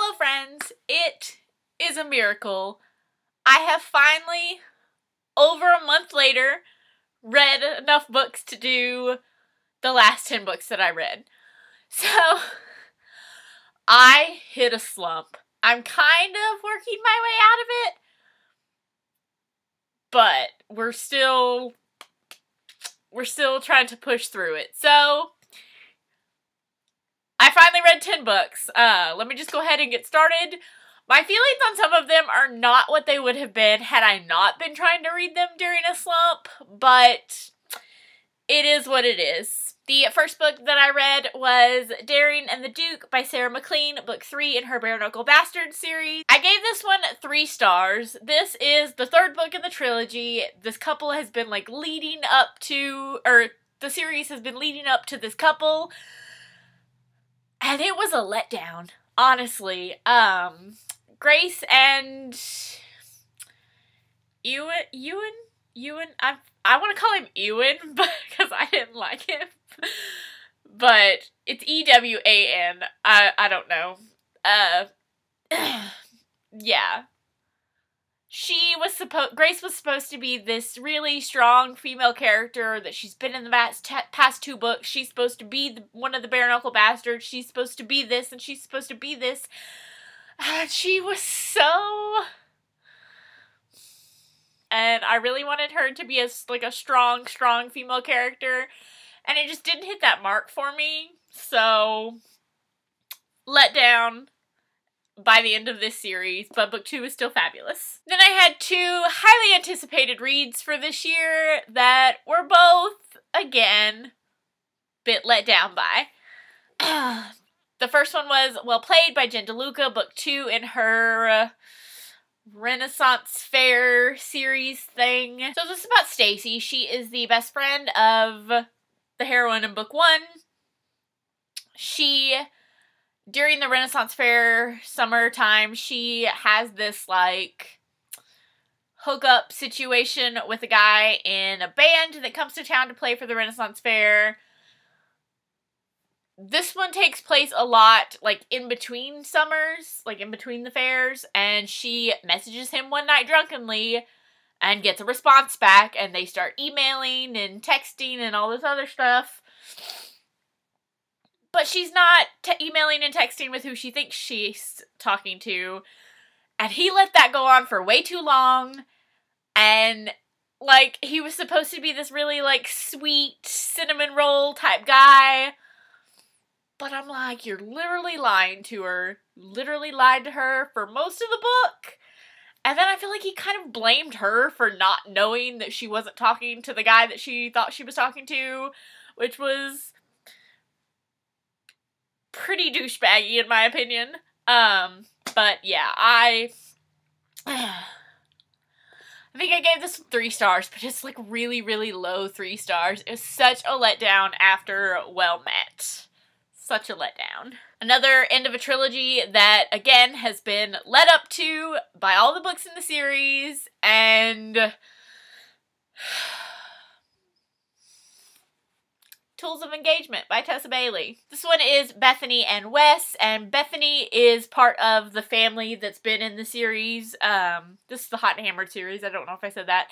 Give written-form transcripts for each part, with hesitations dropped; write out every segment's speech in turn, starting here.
Hello friends, it is a miracle. I have finally, over a month later, read enough books to do the last 10 books that I read. So, I hit a slump. I'm kind of working my way out of it, but we're still trying to push through it. So, I finally read 10 books. Let me just go ahead and get started. My feelings on some of them are not what they would have been had I not been trying to read them during a slump, but it is what it is. The first book that I read was Daring and the Duke by Sarah MacLean, book 3 in her Bare Knuckle Bastard series. I gave this one 3 stars. This is the third book in the trilogy. This couple has been leading up to, or the series has been leading up to this couple. And it was a letdown, honestly. Grace and Ewan, I want to call him Ewan, because I didn't like him. But it's E-W-A-N. I don't know. Yeah. Grace was supposed to be this really strong female character that she's been in the past 2 books. She's supposed to be one of the Bare Knuckle Bastards. She's supposed to be this, and she's supposed to be this. And she was so... And I really wanted her to be a strong female character. And it just didn't hit that mark for me. So, let down by the end of this series, but book 2 is still fabulous. Then I had 2 highly anticipated reads for this year that were both, again, bit let down by. The first one was Well Played by Jen DeLuca, book 2 in her Renaissance Fair series thing. So this is about Stacy. She is the best friend of the heroine in book 1. During the Renaissance Fair summertime, she has this, hookup situation with a guy in a band that comes to town to play for the Renaissance Fair. This one takes place a lot, in between summers, in between the fairs, and she messages him one night drunkenly and gets a response back, and they start emailing and texting and all this other stuff. But she's not emailing and texting with who she thinks she's talking to. And he let that go on for way too long. And, he was supposed to be this really, sweet cinnamon roll type guy. But I'm like, you're literally lying to her. Literally lied to her for most of the book. And then I feel like he kind of blamed her for not knowing that she wasn't talking to the guy that she thought she was talking to. Which was pretty douchebaggy in my opinion. But yeah, I think I gave this 3 stars, but it's really, really low 3 stars. It was such a letdown after Well Met. Such a letdown. Another end of a trilogy that, again, has been led up to by all the books in the series, and Tools of Engagement by Tessa Bailey. This one is Bethany and Wes, and Bethany is part of the family that's been in the series. This is the Hot and Hammered series. I don't know if I said that.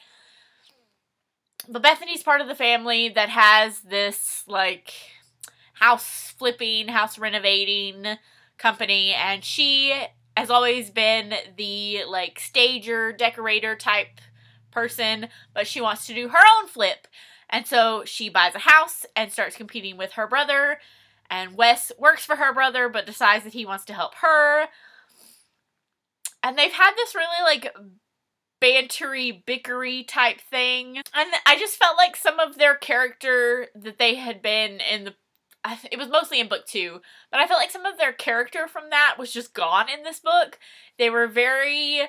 But Bethany's part of the family that has this, house flipping, house renovating company, and she has always been the, stager, decorator type person, but she wants to do her own flip. And so she buys a house and starts competing with her brother, and Wes works for her brother but decides that he wants to help her. And they've had this really, bantery, bickery type thing. And I just felt like some of their character that they had been in it was mostly in book 2, but I felt like some of their character from that was just gone in this book. They were very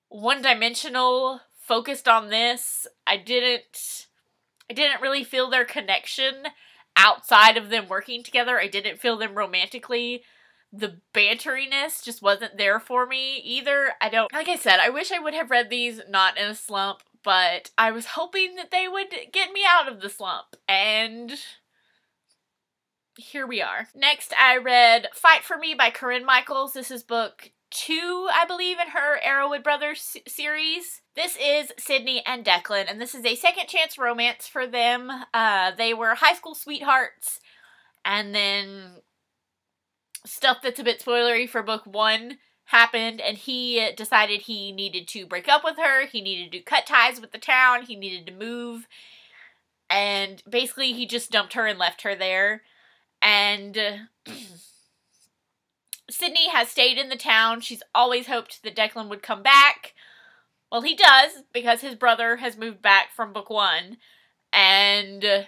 one-dimensional, focused on this. I didn't really feel their connection outside of them working together. I didn't feel them romantically. The banteriness just wasn't there for me either. Like I said, I wish I would have read these not in a slump, but I was hoping that they would get me out of the slump, and here we are. Next, I read Fight for Me by Corinne Michaels. This is book 2, I believe, in her Arrowwood Brothers series. This is Sydney and Declan, and this is a second chance romance for them. They were high school sweethearts, and then stuff that's a bit spoilery for book 1 happened, and he decided he needed to break up with her, he needed to cut ties with the town, he needed to move, and basically he just dumped her and left her there. And Sydney has stayed in the town. She's always hoped that Declan would come back. Well, he does, because his brother has moved back from book 1, and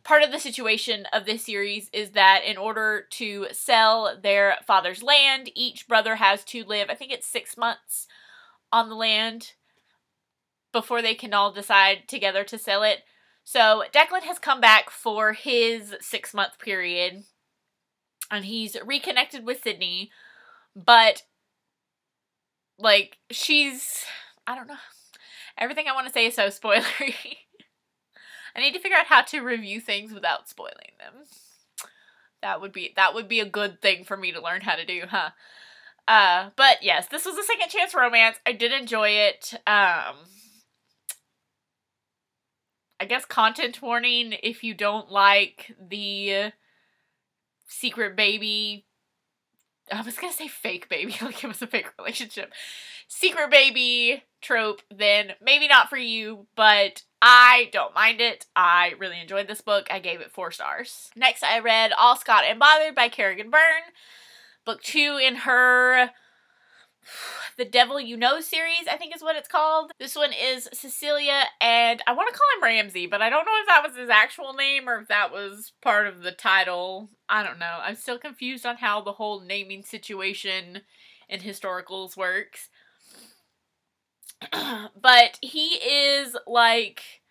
part of the situation of this series is that in order to sell their father's land, each brother has to live, I think it's 6 months on the land before they can all decide together to sell it. So Declan has come back for his 6-month period, and he's reconnected with Sydney, but, like, I don't know. Everything I want to say is so spoilery. I need to figure out how to review things without spoiling them. That would be a good thing for me to learn how to do, huh? But yes, this was a second chance romance. I did enjoy it. I guess content warning if you don't like the secret baby. I was gonna say fake baby, like it was a fake relationship. Secret baby trope, then maybe not for you, but I don't mind it. I really enjoyed this book. I gave it 4 stars. Next, I read Allscott and Bothered by Kerrigan Byrne. Book 2 in her The Devil You Know series, I think is what it's called. This one is Cecilia, and I want to call him Ramsey, but I don't know if that was his actual name or if that was part of the title. I don't know. I'm still confused on how the whole naming situation in historicals works. But he is like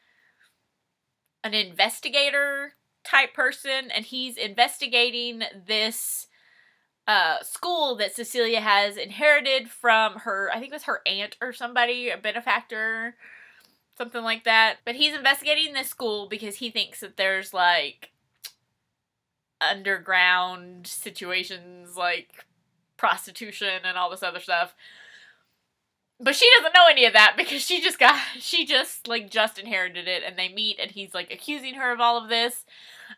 an investigator type person, and he's investigating this school that Cecilia has inherited from her, I think it was her aunt or somebody, a benefactor, something like that. But he's investigating this school because he thinks that there's like underground situations like prostitution and all this other stuff. But she doesn't know any of that because she just inherited it, and they meet and he's like accusing her of all of this.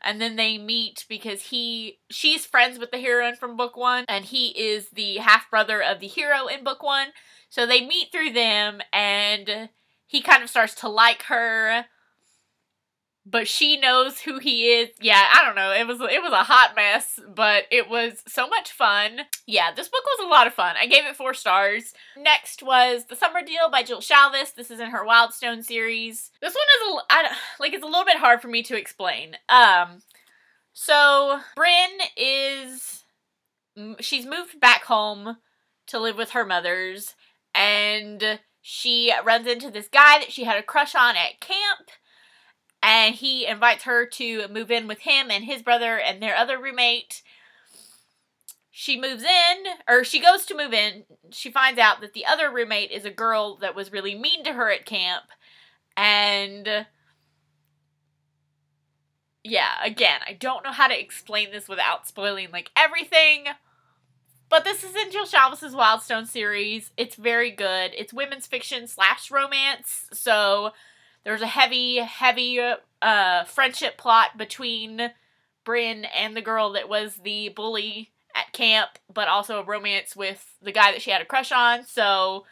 And then they meet because she's friends with the heroine from book 1, and he is the half-brother of the hero in book 1. So they meet through them, and he kind of starts to like her, but she knows who he is. Yeah, I don't know. It was a hot mess, but it was so much fun. Yeah, this book was a lot of fun. I gave it 4 stars. Next was The Summer Deal by Jill Shalvis. This is in her Wildstone series. This one is it's a little bit hard for me to explain. So Bryn she's moved back home to live with her mothers, and she runs into this guy that she had a crush on at camp. And he invites her to move in with him and his brother and their other roommate. She moves in, or she goes to move in. She finds out that the other roommate is a girl that was really mean to her at camp. And yeah, again, I don't know how to explain this without spoiling like everything. But this is in Jill Shalvis' Wildstone series. It's very good. It's women's fiction / romance. So there's a heavy friendship plot between Bryn and the girl that was the bully at camp, but also a romance with the guy that she had a crush on. So,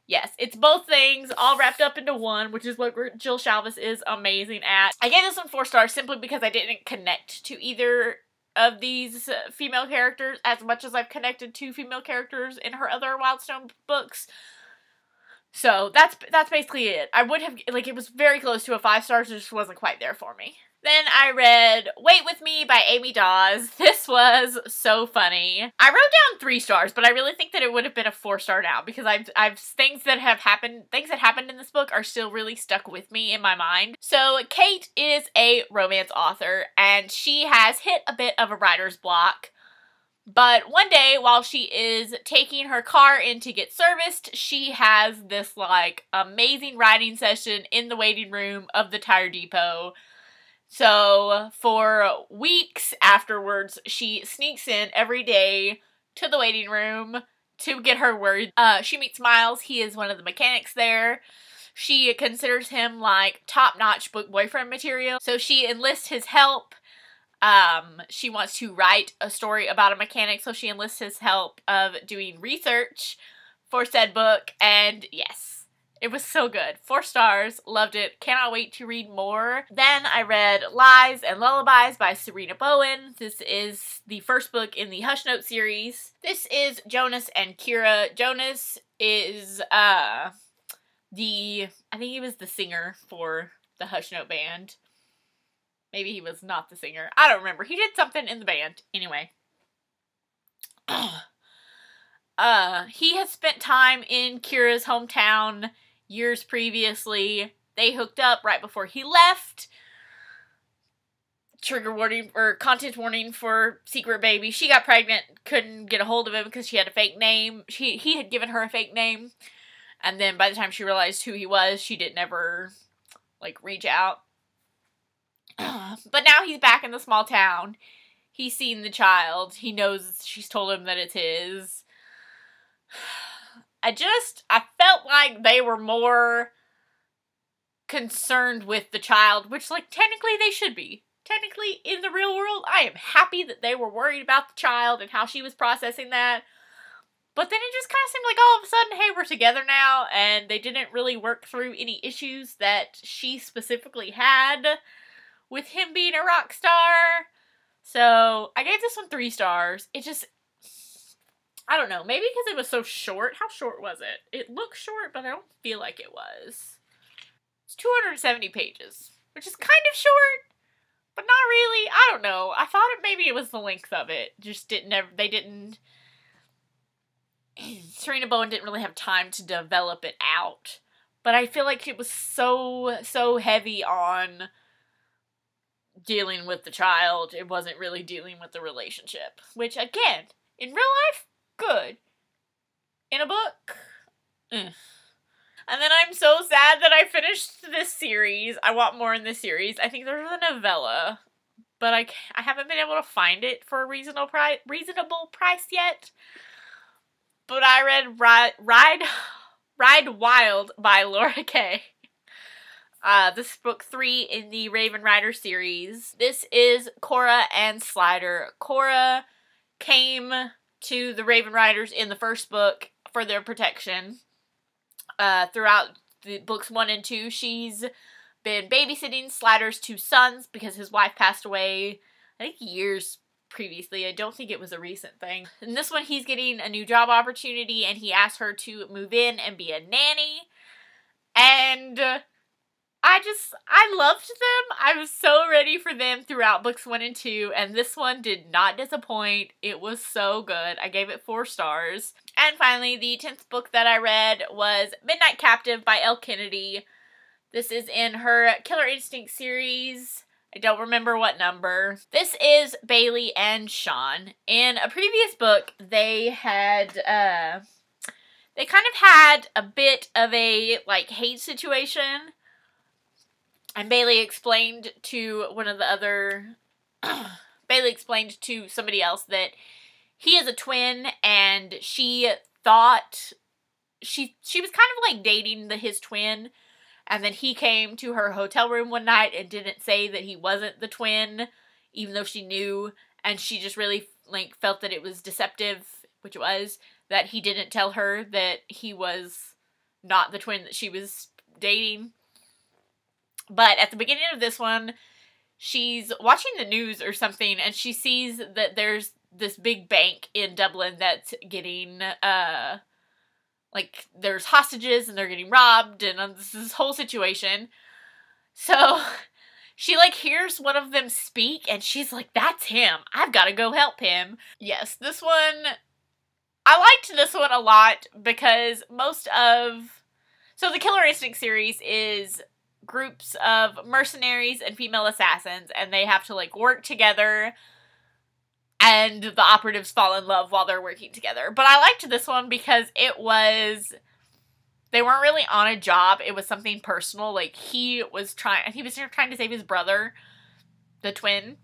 yes, it's both things all wrapped up into one, which is what Jill Shalvis is amazing at. I gave this one 4 stars simply because I didn't connect to either of these female characters as much as I've connected to female characters in her other Wildstone books. So that's basically it. I would have, it was very close to a 5 stars, it just wasn't quite there for me. Then I read Wait With Me by Amy Dawes. This was so funny. I wrote down 3 stars, but I really think that it would have been a 4-star now because things that happened in this book are still really stuck with me in my mind. So Kate is a romance author, and she has hit a bit of a writer's block. But one day, while she is taking her car in to get serviced, she has this, amazing writing session in the waiting room of the Tire Depot So for weeks afterwards, she sneaks in every day to the waiting room to get her word. She meets Miles. He is one of the mechanics there. She considers him like top-notch book boyfriend material. So she enlists his help. She wants to write a story about a mechanic, so she enlists his help of doing research for said book. And yes, it was so good. 4 stars. Loved it. Cannot wait to read more. Then I read Lies and Lullabies by Sarina Bowen. This is the first book in the Hush Note series. This is Jonas and Kira. Jonas is, I think he was the singer for the Hush Note band. Maybe he was not the singer. I don't remember. He did something in the band. Anyway. He has spent time in Kira's hometown years previously. They hooked up right before he left. Trigger warning, or content warning for Secret Baby. She got pregnant, couldn't get a hold of him because she had a fake name. He had given her a fake name. And then by the time she realized who he was, she didn't ever, like, reach out. But now he's back in the small town. He's seen the child. He knows she's told him that it's his. I felt like they were more concerned with the child, which, like, technically they should be. Technically, in the real world, I am happy that they were worried about the child and how she was processing that. But then it just kind of seemed like all of a sudden, hey, we're together now, and they didn't really work through any issues that she specifically had with him being a rock star. So, I gave this one 3 stars. It just, I don't know, maybe because it was so short. How short was it? It looked short, but I don't feel like it was. It's 270 pages, which is kind of short, but not really. I don't know. I thought maybe it was the length of it. Just Sarina Bowen didn't really have time to develop it out. But I feel like it was so heavy on dealing with the child. It wasn't really dealing with the relationship. Which, again, in real life, good. In a book, And then I'm so sad that I finished this series. I want more in this series. I think there's a novella, but I haven't been able to find it for a reasonable price yet. But I read Ride Wild by Laura Kay. This is book 3 in the Raven Rider series. This is Cora and Slider. Cora came to the Raven Riders in the first book for their protection. Throughout the books 1 and 2, she's been babysitting Slider's 2 sons because his wife passed away, I think, years previously. I don't think it was a recent thing. In this one, he's getting a new job opportunity, and he asked her to move in and be a nanny. And I loved them. I was so ready for them throughout books 1 and 2, and this one did not disappoint. It was so good. I gave it 4 stars. And finally, the 10th book that I read was Midnight Captive by Elle Kennedy. This is in her Killer Instinct series. I don't remember what number. This is Bailey and Sean. In a previous book, they kind of had a bit of a, like, hate situation. And Bailey explained to Bailey explained to somebody else that he is a twin, and she thought she was kind of like dating his twin, and then he came to her hotel room one night and didn't say that he wasn't the twin, even though she knew, and she just really, like, felt that it was deceptive, which it was, that he didn't tell her that he was not the twin that she was dating. But at the beginning of this one, she's watching the news or something, and she sees that there's this big bank in Dublin that's getting, like, there's hostages, and they're getting robbed, and this whole situation. So, she, like, hears one of them speak, and she's like, that's him. I've got to go help him. Yes, this one, I liked this one a lot, because so the Killer Instinct series is groups of mercenaries and female assassins, and they have to, like, work together, and the operatives fall in love while they're working together. But I liked this one because they weren't really on a job. It was something personal. Like, he was trying to save his brother, the twin.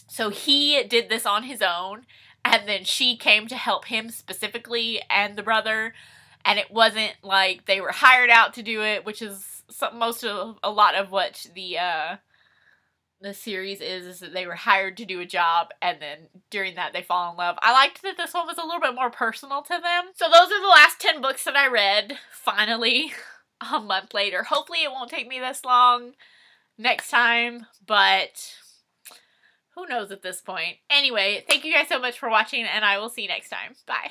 So he did this on his own, and then she came to help him specifically and the brother. And it wasn't like they were hired out to do it, which is a lot of what the series is that they were hired to do a job, and then during that they fall in love. I liked that this one was a little bit more personal to them. So those are the last 10 books that I read, finally, a month later. Hopefully it won't take me this long next time, but who knows at this point. Anyway, thank you guys so much for watching, and I will see you next time. Bye.